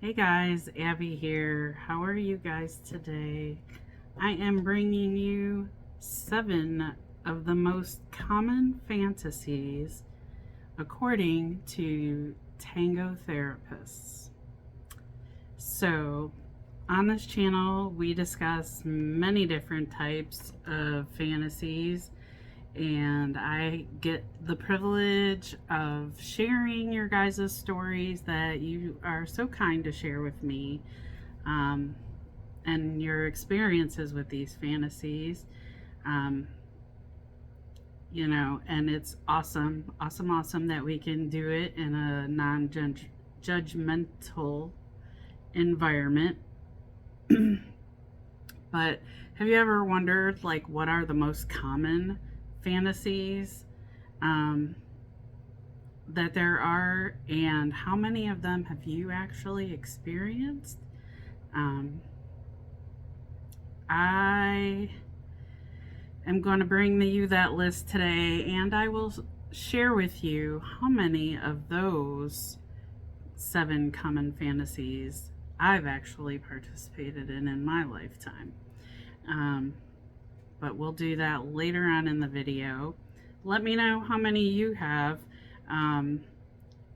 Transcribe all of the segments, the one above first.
Hey guys, Abby here. How are you guys today? I am bringing you 7 of the most common fantasies according to tango therapists. So, on this channel, we discuss many different types of fantasies, and I get the privilege of sharing your guys' stories that you are so kind to share with me, and your experiences with these fantasies. Um, and it's awesome that we can do it in a non-judgmental environment. But have you ever wondered, like, what are the most common fantasies that there are, and how many of them have you actually experienced? I am going to bring you that list today, and I will share with you how many of those 7 common fantasies I've actually participated in my lifetime. But we'll do that later on in the video. Let me know how many you have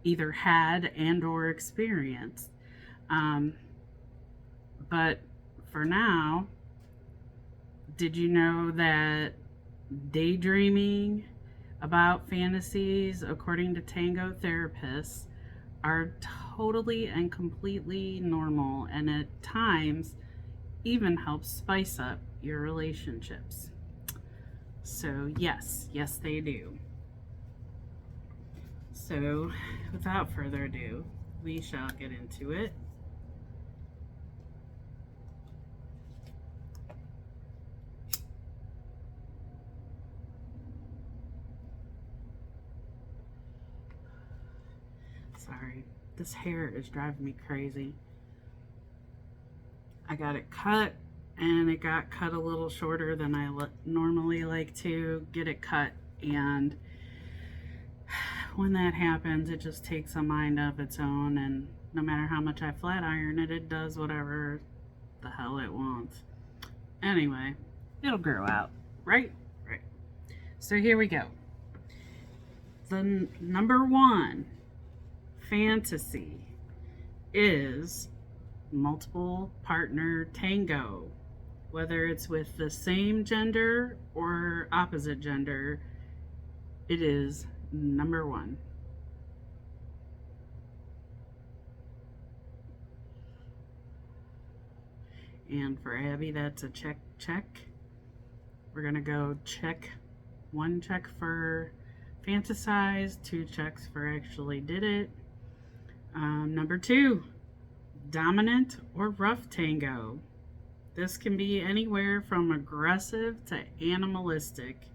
either had and or experienced. But for now, did you know that daydreaming about fantasies, according to tango therapists, are totally and completely normal, and at times even helps spice up your relationships? So yes, they do. So without further ado, we shall get into it. Sorry, this hair is driving me crazy. I got it cut, and it got cut a little shorter than I normally like to get it cut, and when that happens, it just takes a mind of its own, and no matter how much I flat iron it, it does whatever the hell it wants. Anyway, it'll grow out, right? Right. So here we go. The number 1 fantasy is multiple partner tango. Whether it's with the same gender or opposite gender, it is number 1. And for Abby, that's a check. We're gonna go check. 1 check for fantasize, 2 checks for actually did it. Number 2, dominant or rough tango. This can be anywhere from aggressive to animalistic,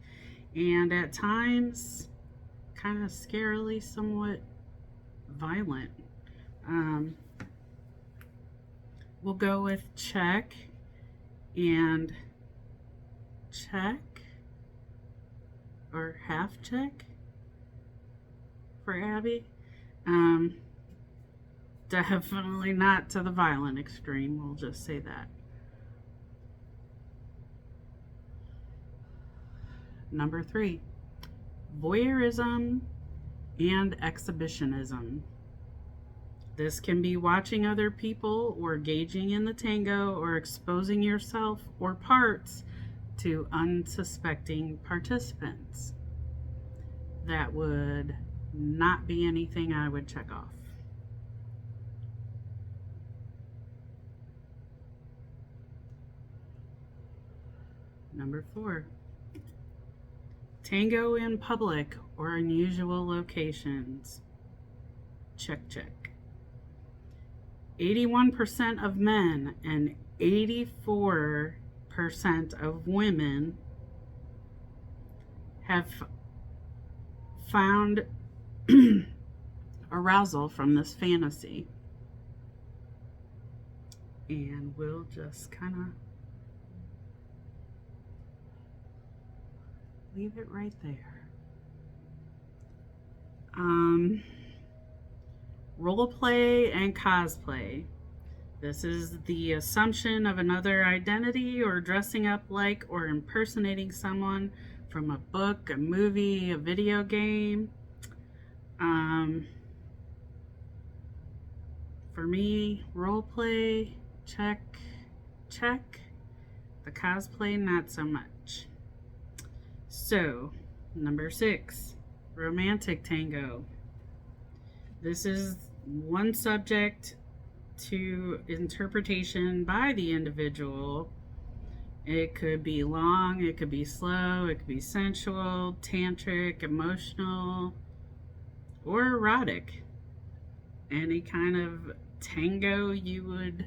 and at times kind of scarily somewhat violent. We'll go with check and check or half check for Abby. Definitely not to the violent extreme, we'll just say that. Number 3, voyeurism and exhibitionism. This can be watching other people or engaging in the tango or exposing yourself or parts to unsuspecting participants. That would not be anything I would check off. Number 4, tango in public or unusual locations. Check. 81% of men and 84% of women have found arousal from this fantasy. And we'll just kind of leave it right there. Role play and cosplay. This is the assumption of another identity or dressing up like or impersonating someone from a book, a movie, a video game. For me, role play, check. The cosplay, not so much. So, number 6, romantic tango. This is one subject to interpretation by the individual. It could be long, it could be slow, it could be sensual, tantric, emotional, or erotic. Any kind of tango you would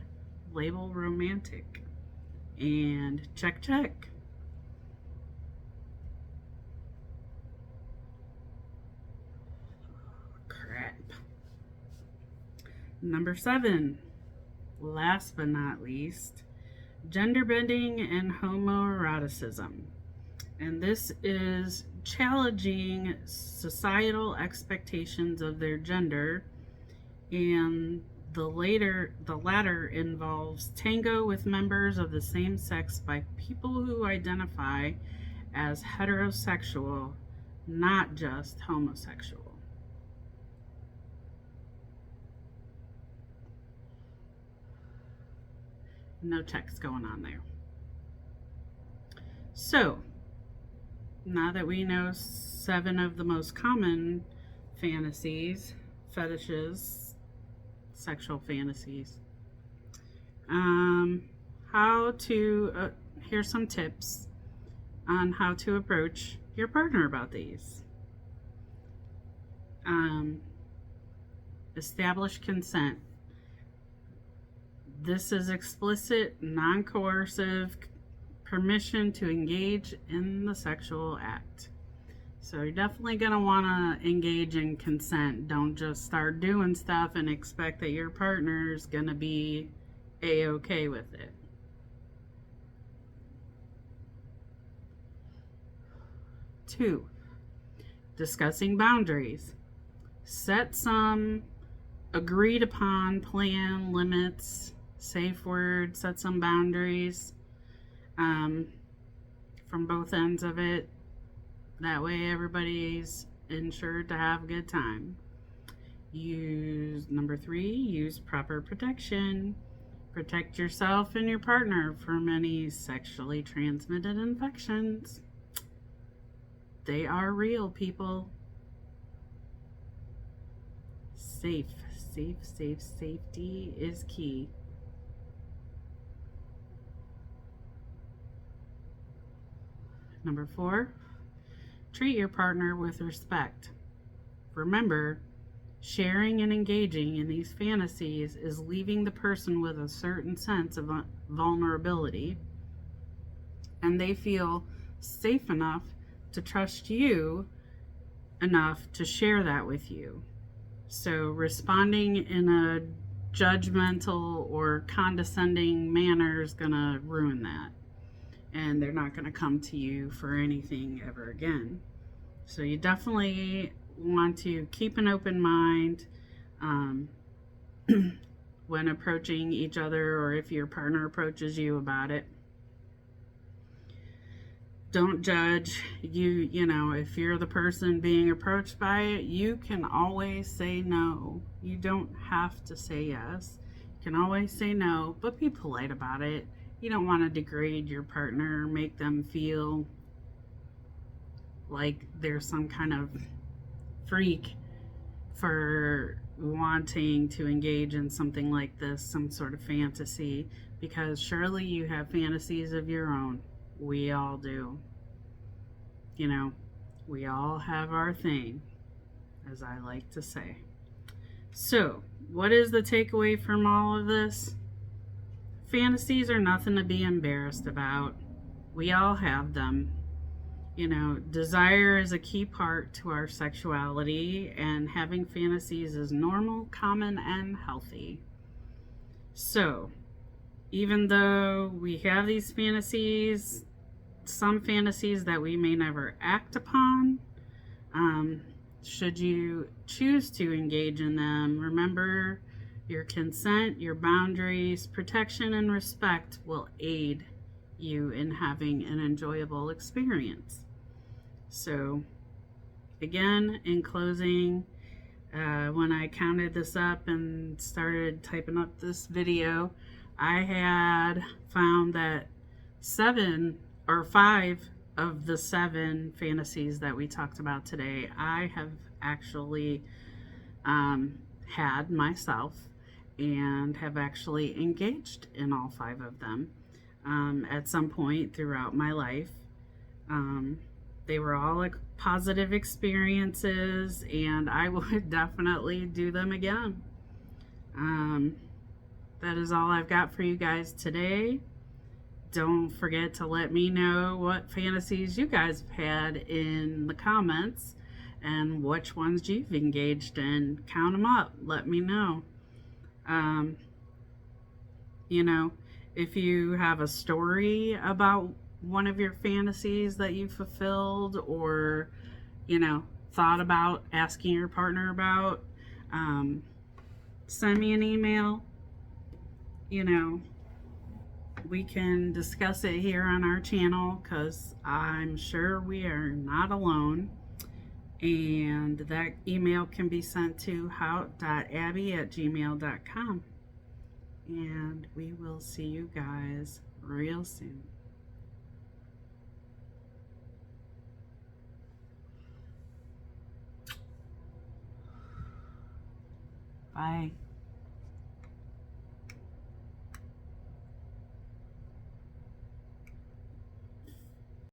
label romantic. And check. Crap. Number 7, last but not least, gender bending and homoeroticism. And this is challenging societal expectations of their gender, and the latter involves tango with members of the same sex by people who identify as heterosexual, not just homosexual. No checks going on there. So, now that we know 7 of the most common fantasies, fetishes, sexual fantasies, here's some tips on how to approach your partner about these. Establish consent. This is explicit, non-coercive permission to engage in the sexual act. So you're definitely going to want to engage in consent. Don't just start doing stuff and expect that your partner's going to be A-okay with it. Two, discussing boundaries. Set some agreed upon plan, limits, safe words, set some boundaries from both ends of it. That way everybody's ensured to have a good time. Number 3, use proper protection. Protect yourself and your partner from any sexually transmitted infections. They are real, people. Safety is key. Number 4, treat your partner with respect. Remember, sharing and engaging in these fantasies is leaving the person with a certain sense of vulnerability, and they feel safe enough to trust you enough to share that with you. So responding in a judgmental or condescending manner is going to ruin that. And they're not going to come to you for anything ever again. So you definitely want to keep an open mind when approaching each other, or if your partner approaches you about it. Don't judge. You know, if you're the person being approached by it, you can always say no. You don't have to say yes. You can always say no, but be polite about it. You don't want to degrade your partner, make them feel like they're some kind of freak for wanting to engage in something like this, some sort of fantasy, because surely you have fantasies of your own. We all do. You know, we all have our thing, as I like to say. So, what is the takeaway from all of this? Fantasies are nothing to be embarrassed about. We all have them. You know, desire is a key part to our sexuality, and having fantasies is normal, common, and healthy. So, even though we have these fantasies, some fantasies that we may never act upon, should you choose to engage in them, remember Your consent, your boundaries, protection, and respect will aid you in having an enjoyable experience. So, again, in closing, when I counted this up and started typing up this video, I had found that 5 of the 7 fantasies that we talked about today, I have actually had myself and have actually engaged in all 5 of them at some point throughout my life. They were all like positive experiences, and I would definitely do them again. That is all I've got for you guys today. Don't forget to let me know what fantasies you guys have had in the comments and which ones you've engaged in. Count them up. Let me know. You know, if you have a story about one of your fantasies that you fulfilled, or, thought about asking your partner about, send me an email. We can discuss it here on our channel, because I'm sure we are not alone. And that email can be sent to haute.abby@gmail.com. And we will see you guys real soon. Bye.